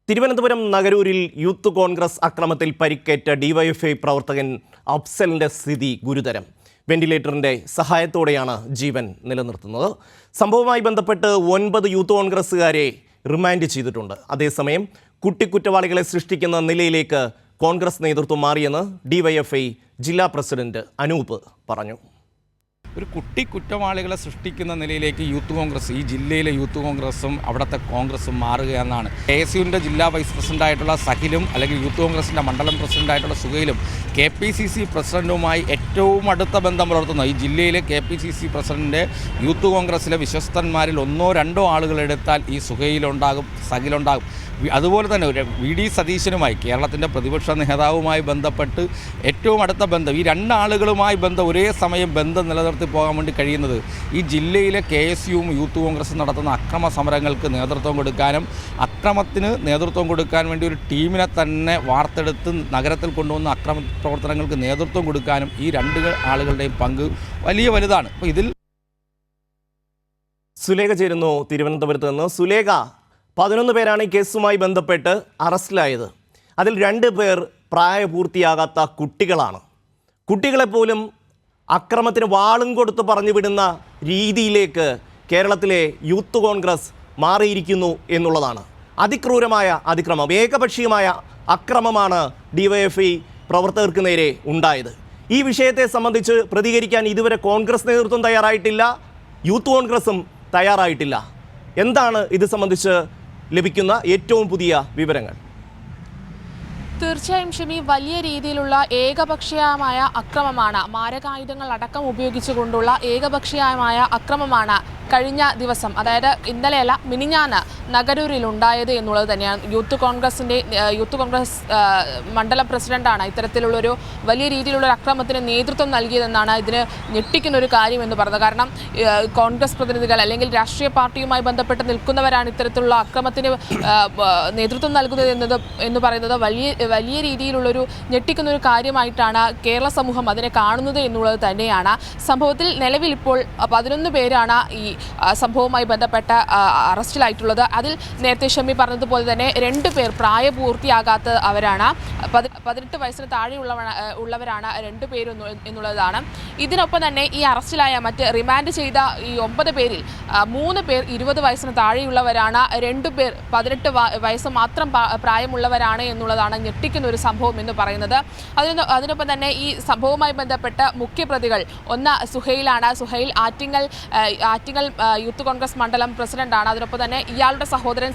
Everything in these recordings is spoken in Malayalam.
തിരുവനന്തപുരം നഗരൂരിൽ യൂത്ത് കോൺഗ്രസ് അക്രമത്തിൽ പരിക്കേറ്റ ഡിവൈഎഫ്ഐ പ്രവർത്തകൻ അഫ്സലിന്റെ സ്ഥിതി ഗുരുതരം. വെന്റിലേറ്ററിന്റെ സഹായത്തോടെയാണ് ജീവൻ നിലനിർത്തുന്നത്. സംഭവവുമായി ബന്ധപ്പെട്ട് 9 യൂത്ത് കോൺഗ്രസുകാരെ റിമാൻഡ് ചെയ്തിട്ടുണ്ട്. അതേസമയം കുറ്റവാളികളെ സൃഷ്ടിക്കുന്ന നിലയിലേക്ക് കോൺഗ്രസ് നേതൃത്വം മാറിയെന്ന് ഡിവൈഎഫ്ഐ ജില്ലാ പ്രസിഡന്റ് അനൂപ് പറഞ്ഞു. ഒരു കുറ്റവാളികളെ സൃഷ്ടിക്കുന്ന നിലയിലേക്ക് യൂത്ത് കോൺഗ്രസ്, ഈ ജില്ലയിലെ യൂത്ത് കോൺഗ്രസും അവിടുത്തെ കോൺഗ്രസും മാറുകയെന്നാണ്. KSUവിൻ്റെ ജില്ലാ വൈസ് പ്രസിഡൻ്റായിട്ടുള്ള സഹിലും അല്ലെങ്കിൽ യൂത്ത് കോൺഗ്രസിൻ്റെ മണ്ഡലം പ്രസിഡൻ്റായിട്ടുള്ള സുഹൈലും KPCC പ്രസിഡൻറ്റുമായി ഏറ്റവും അടുത്ത ബന്ധം പുലർത്തുന്ന ഈ ജില്ലയിലെ KPCC പ്രസിഡൻ്റ് യൂത്ത് കോൺഗ്രസിലെ വിശ്വസ്തന്മാരിൽ 1-2 ആളുകളെടുത്താൽ ഈ സുഹൈലുണ്ടാകും, സഹിലുണ്ടാകും. അതുപോലെ തന്നെ VD സതീശനുമായി, കേരളത്തിൻ്റെ പ്രതിപക്ഷ നേതാവുമായി ബന്ധപ്പെട്ട് ഏറ്റവും അടുത്ത ബന്ധം, ഈ 2 ആളുകളുമായി ഒരേ സമയം ബന്ധം നിലനിർത്തി പോകാൻ വേണ്ടി കഴിയുന്നത് ഈ ജില്ലയിലെ KSUവും യൂത്ത് കോൺഗ്രസും നടത്തുന്ന അക്രമ സമരങ്ങൾക്ക് നേതൃത്വം കൊടുക്കാനും അക്രമത്തിന് നേതൃത്വം കൊടുക്കാൻ വേണ്ടി ഒരു ടീമിനെ തന്നെ വാർത്തെടുത്ത് നഗരത്തിൽ കൊണ്ടുവന്ന അക്രമ പ്രവർത്തനങ്ങൾക്ക് നേതൃത്വം കൊടുക്കാനും ഈ 2 ആളുകളുടെയും പങ്ക് വലുതാണ്. അപ്പോൾ ഇതിൽ സുലേഖ ചേരുന്നു തിരുവനന്തപുരത്ത് നിന്ന്. സുലേഖ, 11 പേരാണ് ഈ കേസുമായി ബന്ധപ്പെട്ട് അറസ്റ്റിലായത്. അതിൽ 2 പേർ പ്രായപൂർത്തിയാകാത്ത കുട്ടികളാണ്. കുട്ടികളെപ്പോലും അക്രമത്തിന് വാളും കൊടുത്ത് പറഞ്ഞു വിടുന്ന രീതിയിലേക്ക് കേരളത്തിലെ യൂത്ത് കോൺഗ്രസ് മാറിയിരിക്കുന്നു എന്നുള്ളതാണ്. അതിക്രൂരമായ അതിക്രമം, ഏകപക്ഷീയമായ അക്രമമാണ് ഡിവൈഎഫ്ഐ പ്രവർത്തകർക്ക് നേരെ ഉണ്ടായത്. ഈ വിഷയത്തെ സംബന്ധിച്ച് പ്രതികരിക്കാൻ ഇതുവരെ കോൺഗ്രസ് നേതൃത്വം തയ്യാറായിട്ടില്ല, യൂത്ത് കോൺഗ്രസും തയ്യാറായിട്ടില്ല. എന്താണ് ഇത് സംബന്ധിച്ച് ലഭിക്കുന്ന ഏറ്റവും പുതിയ വിവരങ്ങൾ? തീർച്ചയായും ഷമി, വലിയ രീതിയിലുള്ള ഏകപക്ഷീയമായ അക്രമമാണ്, മാരകായുധങ്ങൾ അടക്കം ഉപയോഗിച്ചുകൊണ്ടുള്ള ഏകപക്ഷീയമായ അക്രമമാണ് കഴിഞ്ഞ ദിവസം, അതായത് ഇന്നലെയല്ല മിനിഞ്ഞാന്ന് നഗരൂരിൽ ഉണ്ടായത് എന്നുള്ളത് തന്നെയാണ്. യൂത്ത് കോൺഗ്രസ് മണ്ഡലം പ്രസിഡന്റാണ് ഇത്തരത്തിലുള്ളൊരു വലിയ രീതിയിലുള്ളൊരു അക്രമത്തിന് നേതൃത്വം നൽകിയതെന്നാണ് ഇതിന് ഞെട്ടിക്കുന്നൊരു കാര്യം എന്ന് പറയുന്നത്. കാരണം കോൺഗ്രസ് പ്രതിനിധികൾ അല്ലെങ്കിൽ രാഷ്ട്രീയ പാർട്ടിയുമായി ബന്ധപ്പെട്ട് നിൽക്കുന്നവരാണ് ഇത്തരത്തിലുള്ള അക്രമത്തിന് നേതൃത്വം നൽകുന്നത് എന്ന് പറയുന്നത് വലിയ രീതിയിലുള്ളൊരു ഞെട്ടിക്കുന്നൊരു കാര്യമായിട്ടാണ് കേരള സമൂഹം അതിനെ കാണുന്നത് എന്നുള്ളത് തന്നെയാണ്. സംഭവത്തിൽ നിലവിൽ ഇപ്പോൾ 11 പേരാണ് ഈ സംഭവവുമായി ബന്ധപ്പെട്ട അറസ്റ്റിലായിട്ടുള്ളത്. അതിൽ നേരത്തെ ഷമി പറഞ്ഞതുപോലെ തന്നെ 2 പേർ പ്രായപൂർത്തിയാകാത്ത അവരാണ്. 18 വയസ്സിന് താഴെയുള്ളവരാണ് 2 പേര് എന്നുള്ളതാണ്. ഇതിനൊപ്പം തന്നെ ഈ അറസ്റ്റിലായ മറ്റ് റിമാൻഡ് ചെയ്ത ഈ 9 പേരിൽ 3 പേർ 20 വയസ്സിന് താഴെയുള്ളവരാണ്, 2 പേർ 18 വയസ്സ് മാത്രം പ്രായമുള്ളവരാണ് എന്നുള്ളതാണ് ഞെട്ടിക്കുന്ന ഒരു സംഭവം എന്ന് പറയുന്നത്. അതിനൊപ്പം തന്നെ ഈ സംഭവവുമായി ബന്ധപ്പെട്ട മുഖ്യപ്രതികൾ ഒന്ന് സുഹൈലാണ്. സുഹൈൽ ആറ്റിങ്ങൽ യൂത്ത് കോൺഗ്രസ് മണ്ഡലം പ്രസിഡന്റാണ്. അതിനൊപ്പം തന്നെ ഇയാളുടെ സഹോദരൻ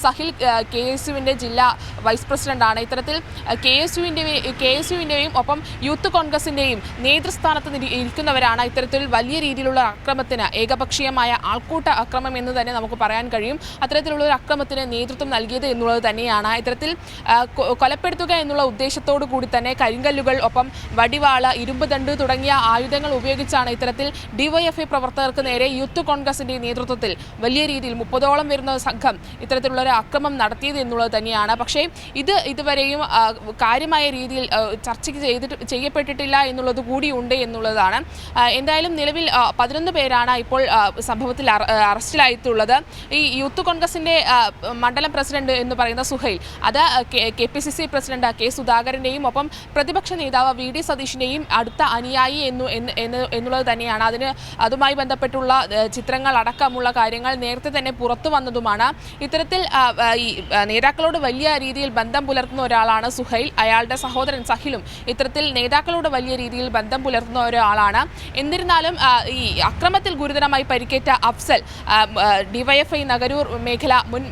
സഹിൽ KSUവിൻ്റെ ജില്ലാ വൈസ് പ്രസിഡന്റാണ്. ഇത്തരത്തിൽ KSUവിൻ്റെയും ഒപ്പം യൂത്ത് കോൺഗ്രസിൻ്റെയും നേതൃസ്ഥാനത്ത് ഇരിക്കുന്നവരാണ് ഇത്തരത്തിൽ വലിയ രീതിയിലുള്ള അക്രമത്തിന്, ഏകപക്ഷീയമായ ആൾക്കൂട്ട അക്രമം എന്ന് തന്നെ നമുക്ക് പറയാൻ കഴിയും, അത്തരത്തിലുള്ള ഒരു അക്രമത്തിന് നേതൃത്വം നൽകിയത് എന്നുള്ളത് തന്നെയാണ്. ഇത്തരത്തിൽ കൊലപ്പെടുത്തുക എന്നുള്ള ഉദ്ദേശത്തോടു കൂടി തന്നെ കരിങ്കല്ലുകൾ, ഒപ്പം വടിവാള്, ഇരുമ്പ് ദണ്ട് തുടങ്ങിയ ആയുധങ്ങൾ ഉപയോഗിച്ചാണ് ഇത്തരത്തിൽ ഡിവൈഎഫ്ഐ പ്രവർത്തകർക്ക് നേരെ യൂത്ത് കോൺഗ്രസിന്റെ നേതൃത്വത്തിൽ വലിയ രീതിയിൽ 30ഓളം വരുന്ന സംഘം ഇത്തരത്തിലുള്ള ഒരു അക്രമം നടത്തിയത് എന്നുള്ളത് തന്നെയാണ്. പക്ഷേ ഇതുവരെയും കാര്യമായ രീതിയിൽ ചെയ്യപ്പെട്ടിട്ടില്ല എന്നുള്ളത് കൂടിയുണ്ട് എന്നുള്ളതാണ്. എന്തായാലും നിലവിൽ 11 പേരാണ് ഇപ്പോൾ സംഭവത്തിൽ അറസ്റ്റിലായിട്ടുള്ളത്. ഈ യൂത്ത് കോൺഗ്രസിന്റെ മണ്ഡലം പ്രസിഡന്റ് എന്ന് പറയുന്ന സുഹൈൽ, അത് KPCC പ്രസിഡന്റ് K സുധാകരന്റെയും ഒപ്പം പ്രതിപക്ഷ നേതാവ് VD സതീഷിന്റെയും അടുത്ത അനുയായി എന്നുള്ളത് തന്നെയാണ്. അതുമായി ബന്ധപ്പെട്ടുള്ള ചിത്രങ്ങൾ അടക്കമുള്ള കാര്യങ്ങൾ നേരത്തെ തന്നെ പുറത്തു വന്നതുമാണ്. ഇത്തരത്തിൽ ഈ നേതാക്കളോട് വലിയ രീതിയിൽ ബന്ധം പുലർത്തുന്ന ഒരാളാണ് സുഹൈൽ. അയാളുടെ സഹോദരൻ സഹിലും ഇത്തരത്തിൽ നേതാക്കളോട് വലിയ രീതിയിൽ ബന്ധം പുലർത്തുന്ന ഒരാളാണ്. എന്നിരുന്നാലും ഈ അക്രമത്തിൽ ഗുരുതരമായി പരിക്കേറ്റ അഫ്സൽ, ഡിവൈഎഫ്ഐ നഗരൂർ മുൻ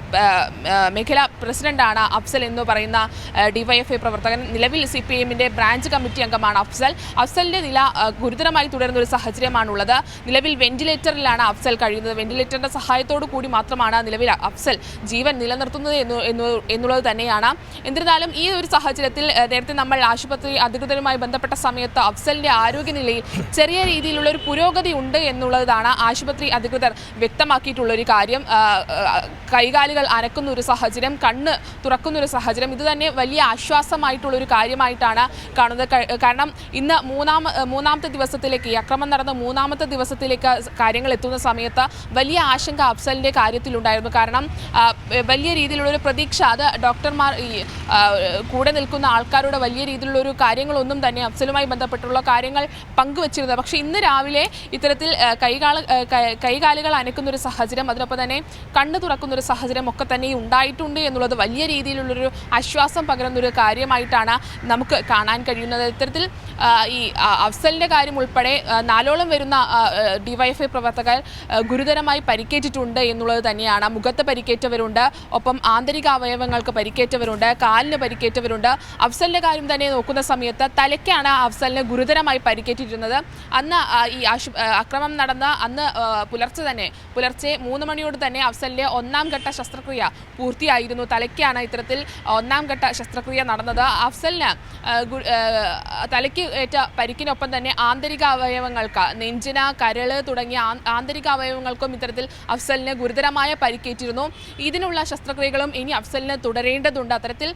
മേഖല പ്രസിഡന്റാണ് അഫ്സൽ എന്ന് പറയുന്ന ഡിവൈഎഫ്ഐ പ്രവർത്തകൻ. നിലവിൽ CPIMന്റെ ബ്രാഞ്ച് കമ്മിറ്റി അംഗമാണ് അഫ്സലിന്റെ നില ഗുരുതരമായി തുടരുന്ന ഒരു സാഹചര്യമാണുള്ളത്. നിലവിൽ വെന്റിലേറ്ററിലാണ് അഫ്സൽ കഴിയുന്നത്. വെന്റിലേറ്ററിന്റെ സഹായത്തോടു കൂടി മാത്രമാണ് നിലവിൽ അഫ്സൽ ജീവൻ നിലനിർത്തുന്നത് എന്നുള്ളത് തന്നെയാണ്. എന്നിരുന്നാലും ഈ ഒരു സാഹചര്യത്തിൽ നേരത്തെ നമ്മൾ ആശുപത്രി അധികൃതരുമായി ബന്ധപ്പെട്ട സമയത്ത് അഫ്സലിന്റെ ആരോഗ്യനിലയിൽ ചെറിയ രീതിയിലുള്ള ഒരു പുരോഗതി ഉണ്ട് എന്നുള്ളതാണ് ആശുപത്രി അധികൃതർ വ്യക്തമാക്കിയിട്ടുള്ളൊരു കാര്യം. കൈകാലുകൾ അനക്കുന്ന ഒരു സാഹചര്യം, കണ്ണ് തുറക്കുന്ന ഒരു സാഹചര്യം, ഇത് തന്നെ വലിയ ആശ്വാസമായിട്ടുള്ളൊരു കാര്യമായിട്ടാണ് കാണുന്നത്. കാരണം ഇന്ന് മൂന്നാമത്തെ ദിവസത്തിലേക്ക്, ഈ അക്രമം നടന്ന 3-ാമത്തെ ദിവസത്തിലേക്ക് കാര്യങ്ങൾ എത്തുന്ന നടക്കുന്ന സമയത്ത് വലിയ ആശങ്ക അഫ്സലിൻ്റെ കാര്യത്തിലുണ്ടായിരുന്നു. കാരണം വലിയ രീതിയിലുള്ളൊരു പ്രതീക്ഷ, അത് ഡോക്ടർമാർ കൂടെ നിൽക്കുന്ന ആൾക്കാരുടെ വലിയ രീതിയിലുള്ളൊരു കാര്യങ്ങളൊന്നും തന്നെ അഫ്സലുമായി ബന്ധപ്പെട്ടുള്ള കാര്യങ്ങൾ പങ്കുവച്ചിരുന്നത്. പക്ഷേ ഇന്ന് രാവിലെ ഇത്തരത്തിൽ കൈകാലുകൾ അനക്കുന്നൊരു സാഹചര്യം, അതിനൊപ്പം തന്നെ കണ്ണു തുറക്കുന്നൊരു സാഹചര്യം ഒക്കെ തന്നെ ഉണ്ടായിട്ടുണ്ട് എന്നുള്ളത് വലിയ രീതിയിലുള്ളൊരു ആശ്വാസം പകരുന്നൊരു കാര്യമായിട്ടാണ് നമുക്ക് കാണാൻ കഴിയുന്നത്. ഇത്തരത്തിൽ ഈ അഫ്സലിൻ്റെ കാര്യം ഉൾപ്പെടെ 4ഓളം വരുന്ന ഡിവൈഎഫ്ഐ പ്രവർത്തകർ ഗുരുതരമായി പരിക്കേറ്റിട്ടുണ്ട് എന്നുള്ളത് തന്നെയാണ്. മുഖത്ത് പരിക്കേറ്റവരുണ്ട്, ഒപ്പം ആന്തരിക അവയവങ്ങൾക്ക് പരിക്കേറ്റവരുണ്ട്, കാലിന് പരിക്കേറ്റവരുണ്ട്. അഫ്സലിൻ്റെ കാര്യം തന്നെ നോക്കുന്ന സമയത്ത് തലയ്ക്കാണ് അഫ്സലിന് ഗുരുതരമായി പരിക്കേറ്റിരുന്നത്. അന്ന് ഈ അക്രമം നടന്ന അന്ന് പുലർച്ചെ 3 മണിയോട് തന്നെ അഫ്സലിൻ്റെ 1ാം ഘട്ട ശസ്ത്രക്രിയ പൂർത്തിയായിരുന്നു. തലയ്ക്കാണ് ഇത്തരത്തിൽ 1ാം ഘട്ട ശസ്ത്രക്രിയ നടന്നത്. അഫ്സലിന് തലയ്ക്ക് ഏറ്റ പരിക്കിനൊപ്പം തന്നെ ആന്തരിക അവയവങ്ങൾക്ക്, നെഞ്ചിന്, കരള് തുടങ്ങിയ ആന്തരിക അവയവങ്ങൾക്കും ഇത്തരത്തിൽ അഫ്സലിന് ഗുരുതരമായ പരിക്കേറ്റിരുന്നു. ഇതിനുള്ള ശസ്ത്രക്രിയകളും ഇനി അഫ്സലിന് തുടരേണ്ടതുണ്ട്. അത്തരത്തിൽ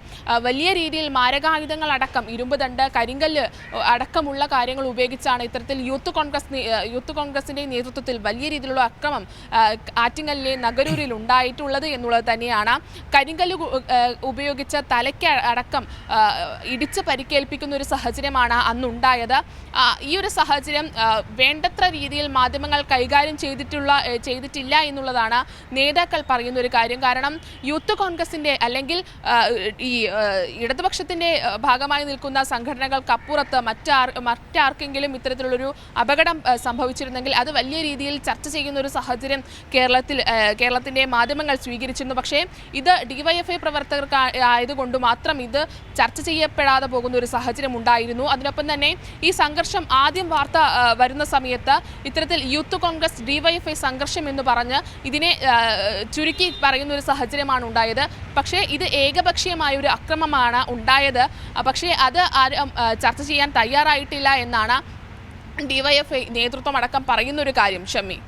വലിയ രീതിയിൽ മാരകായുധങ്ങൾ അടക്കം, ഇരുമ്പ് ദണ്ട്, കരിങ്കല്ല് അടക്കമുള്ള കാര്യങ്ങൾ ഉപയോഗിച്ചാണ് ഇത്തരത്തിൽ യൂത്ത് കോൺഗ്രസിൻ്റെ നേതൃത്വത്തിൽ വലിയ രീതിയിലുള്ള അക്രമം ആറ്റിങ്ങലിലെ നഗരൂരിൽ ഉണ്ടായിട്ടുള്ളത് എന്നുള്ളത് തന്നെയാണ്. കരിങ്കല്ല് ഉപയോഗിച്ച് തലയ്ക്ക് അടക്കം ഇടിച്ച് പരിക്കേൽപ്പിക്കുന്ന ഒരു സാഹചര്യമാണ് അന്നുണ്ടായത്. ഈ ഒരു സാഹചര്യം വേണ്ടത്ര രീതിയിൽ മാധ്യമങ്ങൾ കൈകാര്യം ചെയ്തിട്ടില്ല എന്നുള്ളതാണ് നേതാക്കൾ പറയുന്ന ഒരു കാര്യം. കാരണം യൂത്ത് കോൺഗ്രസിൻ്റെ അല്ലെങ്കിൽ ഈ ഇടതുപക്ഷത്തിൻ്റെ ഭാഗമായി നിൽക്കുന്ന സംഘടനകൾക്കപ്പുറത്ത് മറ്റാർക്കെങ്കിലും ഇത്തരത്തിലുള്ളൊരു അപകടം സംഭവിച്ചിരുന്നെങ്കിൽ അത് വലിയ രീതിയിൽ ചർച്ച ചെയ്യുന്ന ഒരു സാഹചര്യം കേരളത്തിൻ്റെ മാധ്യമങ്ങൾ സ്വീകരിച്ചിരുന്നു. പക്ഷേ ഇത് ഡിവൈഎഫ്ഐ പ്രവർത്തകർക്ക് ആയതുകൊണ്ട് മാത്രം ഇത് ചർച്ച ചെയ്യപ്പെടാതെ പോകുന്ന ഒരു സാഹചര്യം ഉണ്ടായിരുന്നു. അതിനൊപ്പം തന്നെ ഈ സംഘർഷം ആദ്യം വാർത്ത വരുന്ന സമയത്ത് ഇത്തരത്തിൽ യൂത്ത് കോൺഗ്രസ് ഡിവൈഎഫ്ഐ സംഘർഷം എന്ന് പറഞ്ഞ് ഇതിനെ ചുരുക്കി പറയുന്ന ഒരു സാഹചര്യമാണ് ഉണ്ടായത്. പക്ഷേ ഇത് ഏകപക്ഷീയമായ ഒരു അക്രമമാണ് ഉണ്ടായത്. പക്ഷേ അത് ആരും ചർച്ച ചെയ്യാൻ തയ്യാറായിട്ടില്ല എന്നാണ് ഡിവൈഎഫ്ഐ നേതൃത്വം അടക്കം പറയുന്നൊരു കാര്യം. ഷമ്മി.